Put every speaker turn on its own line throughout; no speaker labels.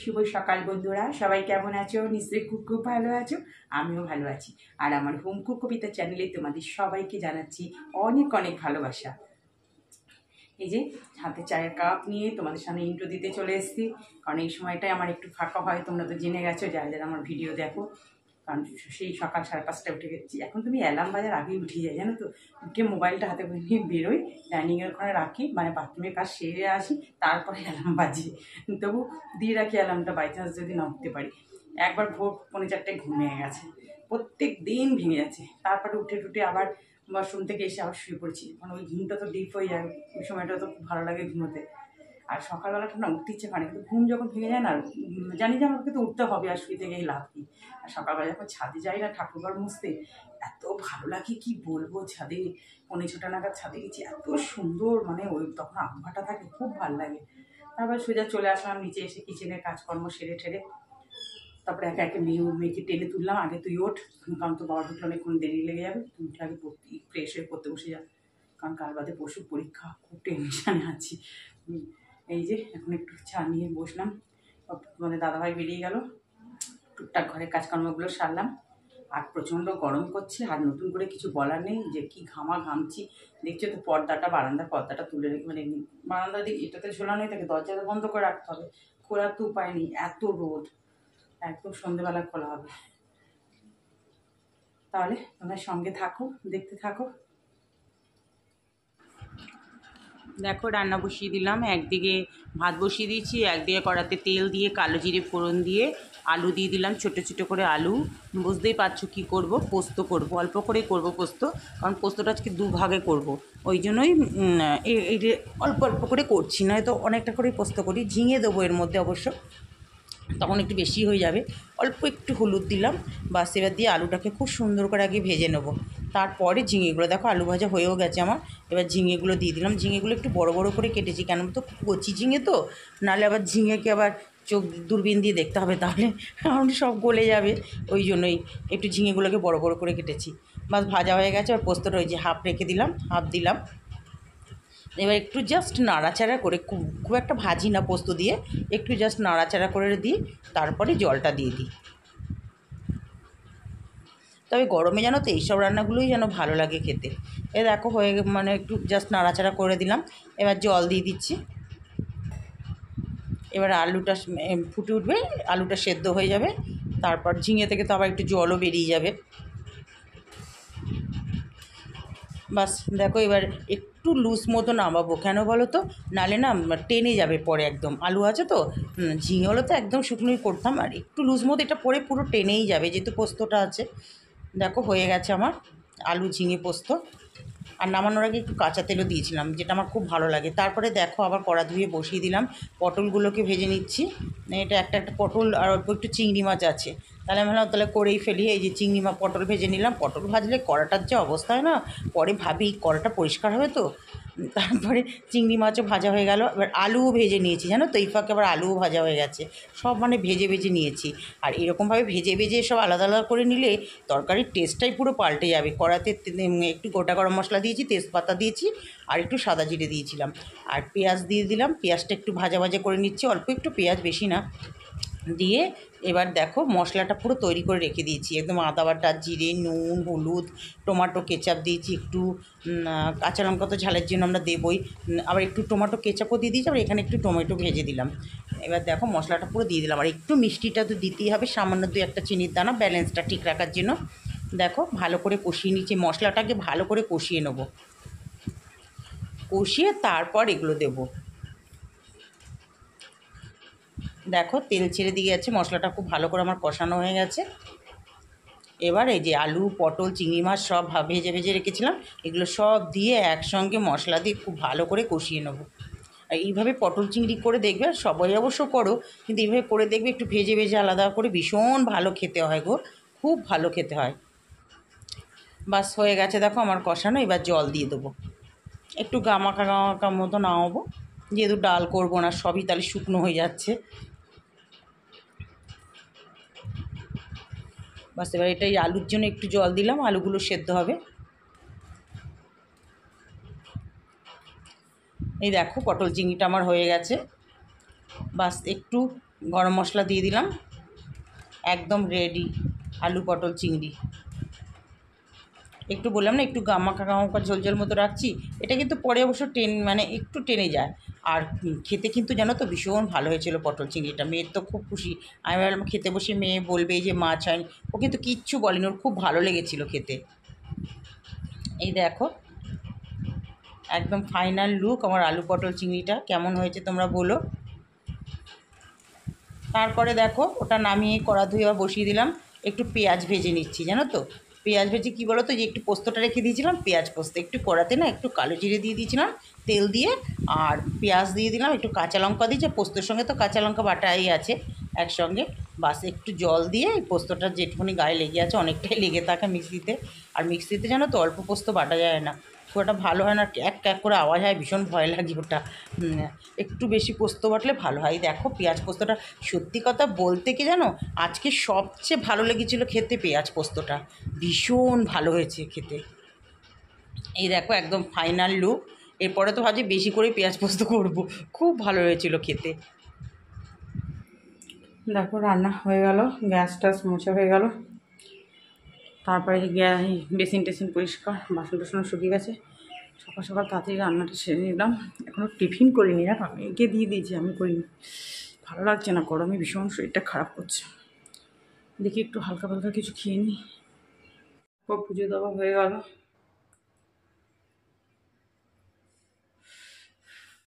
শুভ সকাল বন্ধুরা, সবাই কেমন আছো? নিশ্চয়ই খুব খুব ভালো আছো। আমিও ভালো আছি। আর আমার হোম কুক কবিতা চ্যানেলে তোমাদের সবাইকে জানাচ্ছি অনেক অনেক ভালোবাসা। এই যে হাতে চায়ের কাপ নিয়ে তোমাদের সামনে ইন্ট্রো দিতে চলে এসেছি, কারণ এই সময়টাই আমার একটু ফাঁকা হয়। তোমরা তো জেনে গেছো যারা যারা আমার ভিডিও দেখো, কারণ সেই সকাল 5:30টায় উঠে গেছি। এখন তুমি অ্যালার্ম বাজার আগেই উঠে যাই, জানো তো। উঠে মোবাইলটা হাতে করে নিয়ে বেরোই, ডাইনিংয়ের ওখানে রাখি, মানে বাথরুমের কাজ সেরে আসি, তারপরে অ্যালার্ম বাজি। তবু দিয়ে রাখি অ্যালার্মটা, বাই চান্স যদি না উঠতে পারি। একবার ভোর 3:45টায় ঘুমিয়ে গেছে, প্রত্যেক দিন ভেঙে যাচ্ছে। তারপরে উঠে টুটে আবার ওয়াশরুম থেকে এসে আবার শুয়ে পড়েছি, মানে ওই ঘুমটা তো ডিপ হয়ে যায়। ওই সময়টা তো খুব ভালো লাগে ঘুমোতে। আর সকালবেলাটা না উঠতে ইচ্ছে করে, কিন্তু ঘুম যখন ভেঙে যায় না, জানি যে আমাকে তো উঠতে হবে, আর শুয়ে থেকে লাভ কি। আর সকালবেলা যখন ছাদে যাই না ঠাকুরঘর মুছতে, এত ভালো লাগে কি বলবো। ছাদে 6:45 নাগাদ ছাদে গেছি, এত সুন্দর, মানে ওই তখন আবহাওয়াটা থাকে, খুব ভালো লাগে। তারপর সোজা চলে আসলাম নিচে, এসে কিচেনের কাজকর্ম সেরে ঠেরে তারপরে একে একে মেয়েকে টেনে তুললাম। আগে তুই ওঠ, কারণ তো বাবা ঢুকলে অনেকক্ষণ দেরি লেগে যাবে, তুই উঠে আগে ফ্রেশ হয়ে পড়তে বসে যা, কারণ কাল বাদে পরশু পরীক্ষা, খুব টেনশানে আছি। এই যে এখন একটু চা নিয়ে বসলাম, তোমাদের দাদাভাই বেরিয়ে গেল, টুকটাক ঘরের কাজকর্মগুলো সারলাম। আর প্রচণ্ড গরম করছে, আর নতুন করে কিছু বলার নেই, যে কি ঘামছি। দেখছো তো পর্দাটা, বারান্দার পর্দাটা তুলে রেখে, মানে বারান্দার দিকে এটাতে ঝোলানোই থাকে, দরজাটা বন্ধ করে রাখতে হবে, খোলার তো উপায় নেই, এত রোদ। একদম সন্ধ্যেবেলা খোলা হবে। তাহলে তোমরা সঙ্গে থাকো, দেখতে থাকো। দেখো রান্না বসিয়ে দিলাম, একদিকে ভাত বসিয়ে দিয়েছি, একদিকে কড়াতে তেল দিয়ে কালো জিরে ফোড়ন দিয়ে আলু দিয়ে দিলাম, ছোটো ছোটো করে আলু। বুঝতেই পারছো কী করব, পোস্ত করব, অল্প করেই করব পোস্ত, কারণ পোস্তটা আজকে দুভাগে করব। ওই জন্যই এই অল্প অল্প করে করছি, নয়তো অনেকটা করেই পোস্ত করি। ঝিঙে দেবো এর মধ্যে অবশ্য, তখন একটু বেশি হয়ে যাবে। অল্প একটু হলুদ দিলাম, বাস। এবার দিয়ে আলুটাকে খুব সুন্দর করে আগে ভেজে নেব, তারপরে ঝিঙেগুলো, দেখো আলু ভাজা হয়েও গেছে আমার। এবার ঝিঙেগুলো দিয়ে দিলাম। ঝিঙেগুলো একটু বড় বড় করে কেটেছি, কেন তো কচি ঝিঙে তো, নাহলে আবার ঝিঙেকে আবার চোখ দূরবীন দিয়ে দেখতে হবে, তাহলে সব গলে যাবে। ওই জন্যই একটু ঝিঙেগুলোকে বড় বড় করে কেটেছি। বাস ভাজা হয়ে গেছে। আর পোস্তটা ওই যে হাফ রেখে দিলাম, হাফ দিলাম। এবার একটু জাস্ট নাড়াচাড়া করে, খুব একটা ভাজি না পোস্ত দিয়ে, একটু জাস্ট নাড়াচাড়া করে দিই, তারপরে জলটা দিয়ে দিই। তবে গরমে জানো তো এইসব রান্নাগুলোই যেন ভালো লাগে খেতে। এ দেখো হয়ে, মানে একটু জাস্ট নাড়াচাড়া করে দিলাম। এবার জল দিয়ে দিচ্ছি। এবার আলুটা ফুটে উঠবে, আলুটা সেদ্ধ হয়ে যাবে, তারপর ঝিঙে থেকে তো আবার একটু জলও বেরিয়ে যাবে। বাস দেখো এবার একটু লুজ মতো নামাবো, কেন বলো তো, নালে না টেনে যাবে পরে একদম। আলু আছে তো, ঝিঙে হলো তো একদম শুকনোই করতাম, আর একটু লুজ মতো এটা পরে পুরো টেনেই যাবে, যেহেতু পোস্তটা আছে। দেখো হয়ে গেছে আমার আলু ঝিঙে পোস্ত। আর নামানোর আগে একটু কাঁচা তেলও দিয়েছিলাম, যেটা আমার খুব ভালো লাগে। তারপরে দেখো আবার কড়া ধুয়ে বসিয়ে দিলাম, পটলগুলোকে ভেজে নিচ্ছি। এটা একটা একটা পটল আর অল্প একটু চিংড়ি মাছ আছে, তাহলে আমি ভাবলাম তাহলে করেই ফেলি। এই যে চিংড়ি মাছ, পটল ভেজে নিলাম। পটল ভাজলে কড়াটার যে অবস্থা হয় না, পরে ভাবি কড়াটা পরিষ্কার হবে তো। তারপরে চিংড়ি মাছও ভাজা হয়ে গেল। এবার আলুও ভেজে নিয়েছি, জানো তো, এই ফাঁকে আবার আলুও ভাজা হয়ে গেছে। সব মানে ভেজে ভেজে নিয়েছি। আর এরকমভাবে ভেজে ভেজে সব আলাদা আলাদা করে নিলে তরকারির টেস্টটাই পুরো পাল্টে যাবে। কড়াতে একটু গোটা গরম মশলা দিয়েছি, তেজপাতা দিয়েছি, আর একটু সাদা জিরে দিয়েছিলাম। আর পেঁয়াজ দিয়ে দিলাম, পেঁয়াজটা একটু ভাজা ভাজা করে নিচ্ছি, অল্প একটু পেঁয়াজ, বেশি না দিয়ে। এবার দেখো মশলাটা পুরো তৈরি করে রেখে দিয়েছি, একদম আদা বাটা, জিরে, নুন, হলুদ, টমেটো কেচাপ দিয়েছি একটু, কাঁচা লঙ্কা তো ঝালের জন্য আমরা দেবই, আবার একটু টমেটো কেচাপও দিয়ে দিয়েছি, আবার এখানে একটু টমেটো ভেজে দিলাম। এবার দেখো মশলাটা পুরো দিয়ে দিলাম। আর একটু মিষ্টিটা তো দিতেই হবে, সামান্য 2-1 চিনির দানা, ব্যালেন্সটা ঠিক রাখার জন্য। দেখো ভালো করে কষিয়ে নিচ্ছি, মশলাটাকে ভালো করে কষিয়ে নেব, কষিয়ে তারপর এগুলো দেবো। দেখো তেল ছেড়ে দিয়ে গেছে, মশলাটা খুব ভালো করে আমার কষানো হয়ে গেছে। এবার এই যে আলু, পটল, চিংড়ি মাছ সব ভেজে ভেজে রেখেছিলাম, এগুলো সব দিয়ে একসঙ্গে মশলা দিয়ে খুব ভালো করে কষিয়ে নেবো। আর এইভাবে পটল চিংড়ি করে দেখবে, সবাই অবশ্য করো, কিন্তু এইভাবে করে দেখবে, একটু ভেজে ভেজে আলাদা করে, ভীষণ ভালো খেতে হয় গো, খুব ভালো খেতে হয়। বাস হয়ে গেছে দেখো আমার কষানো। এবার জল দিয়ে দেবো, একটু গামাখা গামাখা মতো নামাবো, যেহেতু ডাল করবো না, সবই তাহলে শুকনো হয়ে যাচ্ছে। বাস এবার এটাই আলুর জন্য একটু জল দিলাম, আলুগুলো সেদ্ধ হবে। এই দেখো পটল চিংড়িটা আমার হয়ে গেছে। বাস একটু গরম মশলা দিয়ে দিলাম, একদম রেডি আলু পটল চিংড়ি। একটু বললাম না একটু গামাখা গামাখা ঝোল ঝোল মতো রাখছি, এটা কিন্তু পরে অবশ্য মানে একটু টেনে যায়। আর খেতে কিন্তু জানো তো ভীষণ ভালো হয়েছিল পটল চিংড়িটা, মেয়ের তো খুব খুশি। আমি ভাবলাম খেতে বসে মেয়ে বলবে এই যে মাছ হয়নি, ও কিন্তু কিচ্ছু বলেনি, ওর খুব ভালো লেগেছিলো খেতে। এই দেখো একদম ফাইনাল লুক আমার আলু পটল চিংড়িটা, কেমন হয়েছে তোমরা বলো। তারপরে দেখো ওটা নামিয়ে কড়া ধুয়ে বসিয়ে দিলাম, একটু পেঁয়াজ ভেজে নিচ্ছি জানো তো। পেঁয়াজ ভেজে কী বলো তো, যে একটু পোস্তটা রেখে দিয়েছিলাম, পেঁয়াজ পোস্ত একটু কড়াতে না একটু কালো জিরে দিয়ে দিয়েছিলাম তেল দিয়ে, আর পেঁয়াজ দিয়ে দিলাম, একটু কাঁচা লঙ্কা দিয়েছে, পোস্তর সঙ্গে তো কাঁচা লঙ্কা বাটাই আছে একসঙ্গে। বাস একটু জল দিয়ে এই পোস্তটা যেটুকুনি গায়ে লেগে আছে, অনেকটাই লেগে থাকে মিক্সিতে। আর মিক্সিতে জানো তো অল্প পোস্ত বাটা যায় না, খুব একটা ভালো হয় না, ক্যাক ক্যাক করে আওয়াজ হয়, ভীষণ ভয় লাগে ওটা। একটু বেশি পোস্ত বাটলে ভালো হয়। দেখো পেঁয়াজ পোস্তটা, সত্যি কথা বলতে কি জানো, আজকে সবচেয়ে ভালো লেগেছিলো খেতে পেঁয়াজ পোস্তটা, ভীষণ ভালো হয়েছে খেতে। এই দেখো একদম ফাইনাল লুক। এরপরে তো ভাবছি বেশি করে পেঁয়াজ পোস্ত করবো, খুব ভালো হয়েছিল খেতে। দেখো রান্না হয়ে গেল, গ্যাস টাস মোছা হয়ে গেল, তারপরে বেসিন টেসিন পরিষ্কার, বাসন টাসন শুকিয়ে গেছে। সকাল সকাল তাড়াতাড়ি রান্নাটা সেরে নিলাম, এখনও টিফিন করিনি না, একে দিয়ে দিয়েছি, আমি করিনি, ভালো লাগছে না, গরমে ভীষণ শরীরটা খারাপ করছে। দেখি একটু হালকা পালকা কিছু খেয়ে নিই। পুজো দেওয়া হয়ে গেল।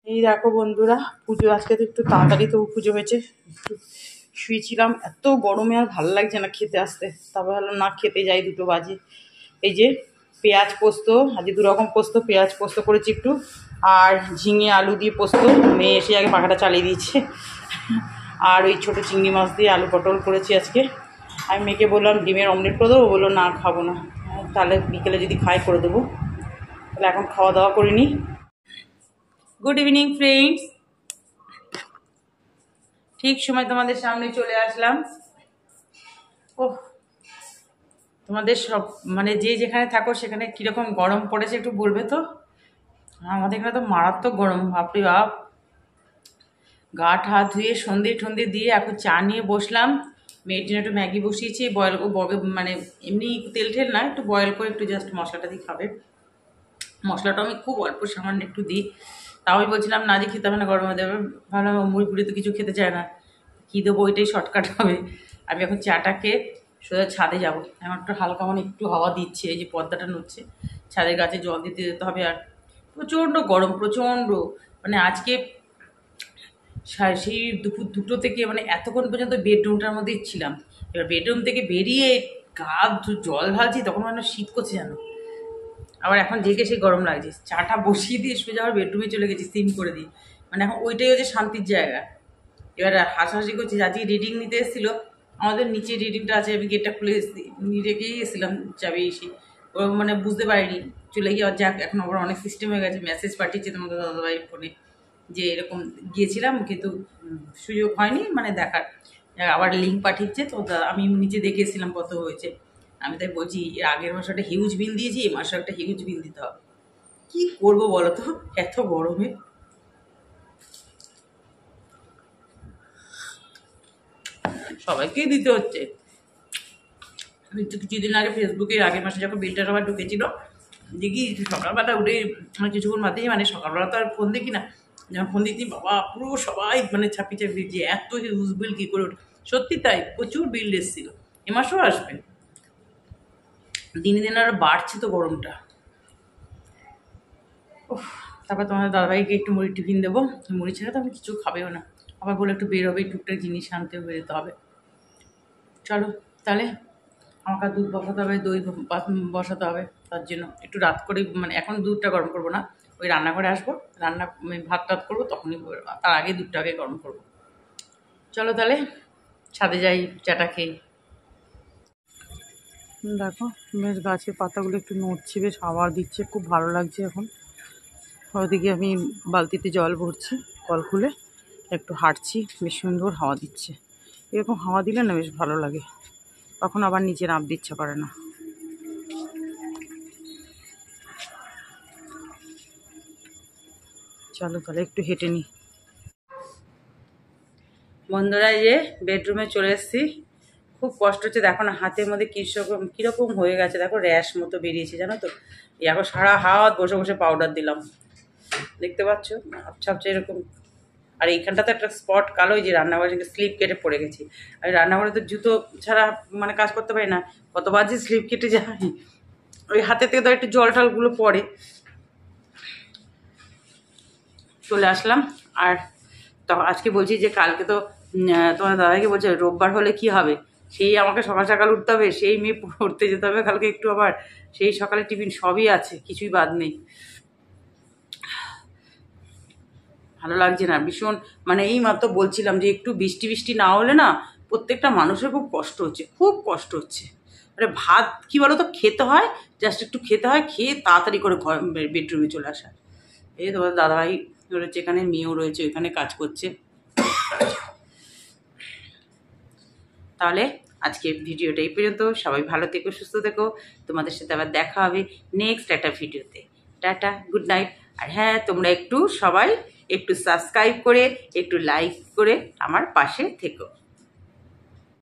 এই দেখো বন্ধুরা, পুজো আজকে তো একটু তাড়াতাড়ি তো পুজো হয়েছে, একটু শুয়েছিলাম, এত গরমে আর ভালো লাগছে না খেতে আসতে, তারপর ভাবলাম না খেতে যাই, 2 বাজে। এই যে পেঁয়াজ পোস্ত, আজকে 2 রকম পোস্ত, পেঁয়াজ পোস্ত করেছি একটু, আর ঝিঙে আলু দিয়ে পোস্ত, মেয়ে এসে আগে পাখাটা চালিয়ে দিয়েছে। আর ওই ছোটো চিংড়ি মাছ দিয়ে আলু পটল করেছি আজকে। আমি মেয়েকে বললাম ডিমের অমলেট করে দেবো, বললো না খাবো না, তাহলে বিকেলে যদি খাই করে দেবো। তাহলে এখন খাওয়া দাওয়া করিনি। গুড ইভিনিং ফ্রেন্ডস, ঠিক সময় তোমাদের সামনে চলে আসলাম। ওহ, তোমাদের সব মানে যে যেখানে থাকো সেখানে কীরকম গরম পড়েছে একটু বলবে তো। আমাদের এখানে তো মারাত্মক গরম, বাপরে বাপ। গা ঠা ধুয়ে সন্ধে ঠন্ধে দিয়ে এখন চা নিয়ে বসলাম, মেয়ের জন্য একটু ম্যাগি বসিয়েছি, বয়েল মানে এমনি তেল ঠেল না, একটু বয়েল করে একটু জাস্ট মশলাটা দিয়ে খাবে। মশলাটা আমি খুব অল্প সামান্য একটু দিই, তাও আমি বলছিলাম না যে খেতে হবে না, গরমে দেবে, ভালো মুড়ি ফুড়ি তো কিছু খেতে চায় না, কী দেবো ওইটাই শর্টকাট হবে। আমি এখন চাটা খেয়ে সোজা ছাদে যাবো, এখন একটু হালকা মানে একটু হাওয়া দিচ্ছে, এই যে পর্দাটা নড়ছে, ছাদের গাছে জল দিতে যেতে হবে। আর প্রচণ্ড গরম, প্রচণ্ড, মানে আজকে সেই দুপুর 2টো থেকে মানে এতক্ষণ পর্যন্ত বেডরুমটার মধ্যেই ছিলাম। এবার বেডরুম থেকে বেরিয়ে জল ঢালছি, তখন মানে শীত করছে জানো, আবার এখন জেগে সেই গরম লাগছে। চাটা বসিয়ে দিয়ে সোজা আবার বেডরুমে চলে গেছি সিম করে দিই, মানে এখন ওইটাই হচ্ছে শান্তির জায়গা। এবার হাসাহাসি করছি, আজকে রিডিং নিতে এসেছিলো, আমাদের নিচে রিডিংটা আছে, আমি গেটটা খুলে রেখেই এসেছিলাম চাবি এসে, ও মানে বুঝতে পারিনি, চলে গিয়ে যাক, এখন আবার অনেক সিস্টেম হয়ে গেছে, মেসেজ পাঠিয়েছে তোমাদের দাদাভাই ফোনে যে এরকম গিয়েছিলাম কিন্তু সুযোগ হয়নি মানে দেখার, আবার লিঙ্ক পাঠিয়েছে, তো আমি নিচে দেখে এসেছিলাম কত হয়েছে। আমি তাই বলছি এর আগের মাসে একটা হিউজ বিল দিয়েছি, এই মাসে একটা হিউজ বিল দিতে হবে, কী করবো বলো তো এত গরমে। সবাইকেই দিতে হচ্ছে। আমি তো কিছুদিন আগে ফেসবুকে আগের মাসে যখন বিলটা সবার ঢুকেছিল, দেখি সকালবেলা উঠে কিছুক্ষণ মাঝেই, মানে সকালবেলা তো আর ফোন দেখি না, যখন ফোন দেখি বাবা পুরো সবাই মানে ছাপি ছাপি যে এত হিউজ বিল কী করে ওঠে। সত্যি তাই, প্রচুর বিল এসেছিল, এ মাসও আসবে, দিনে দিনে আরও বাড়ছে তো গরমটা। ওহ, তারপর তোমাদের দাদাভাইকে একটু মুড়ি টিফিন দেবো, মুড়ি ছাড়া তো আমি কিছু খাবেও না, আবার বলে একটু বেরোবে, টুকটাক জিনিস আনতেও বেরোতে হবে। চলো তাহলে, আমাকে দুধ বসাতে হবে, দই বসাতে হবে, তার জন্য একটু রাত করে, মানে এখন দুধটা গরম করবো না, ওই রান্নাঘরে আসবো, ভাত টাত করবো তখনই, তার আগে দুধটা আগে গরম করবো। চলো তাহলে ছাদে যাই চাটা খেয়ে। দেখো বেশ গাছের পাতাগুলো একটু নড়ছে, বেশ হাওয়া দিচ্ছে, খুব ভালো লাগছে এখন। ওদিকে আমি বালতিতে জল ভরছি, কল খুলে একটু হাঁটছি, বেশ সুন্দর হাওয়া দিচ্ছে, এরকম হাওয়া দিলে না বেশ ভালো লাগে, তখন আবার নিচে নামতে ইচ্ছা করে না। চলো তাহলে একটু হেঁটে নিই। বন্ধুরা, এই যে বেডরুমে চলে এসেছি। খুব কষ্ট হচ্ছে, দেখো না হাতের মধ্যে কীরকম হয়ে গেছে, দেখো র্যাশ মতো বেরিয়েছে জানো তো। এখন সারা হাত বসে বসে পাউডার দিলাম, দেখতে পাচ্ছ ছাপছে এরকম। আর এইখানটাতে একটা স্পট কালো, এই যে রান্নাঘরে স্লিপ কেটে পড়ে গেছি। আর রান্নাঘরে তো জুতো ছাড়া মানে কাজ করতে পারি না, কতবার যে স্লিপ কেটে যায়। ওই হাতে থেকে তো একটু জল টলগুলো পড়ে। চলে আসলাম। আর তো আজকে বলছি যে কালকে তো তোমার দাদাকে বলছে রোববার হলে কি হবে, সেই আমাকে সকাল সকাল উঠতে হবে, সেই মেয়ে পড়তে যেতে হবে কালকে একটু, আবার সেই সকালে টিফিন সবই আছে, কিছুই বাদ নেই। ভালো লাগছে না ভীষণ, মানে এই মাত্র বলছিলাম যে একটু বৃষ্টি বৃষ্টি না হলে না প্রত্যেকটা মানুষের খুব কষ্ট হচ্ছে, খুব কষ্ট হচ্ছে। আরে ভাত কি বলো তো খেতে হয়, জাস্ট একটু খেতে হয়, খেয়ে তাড়াতাড়ি করে ঘর বেডরুমে চলে আসা। এই তোমার দাদাভাই রয়েছে এখানে, মেয়েও রয়েছে ওইখানে কাজ করছে। তাহলে আজকে ভিডিওটা এই পর্যন্ত। সবাই ভালো থেকো, সুস্থ থেকো। তোমাদের সাথে আবার দেখা হবে নেক্সট একটা ভিডিওতে। Tata, good night. আর হ্যাঁ, তোমরা একটু সবাই একটু সাবস্ক্রাইব করে একটু লাইক করে আমার পাশে থেকো।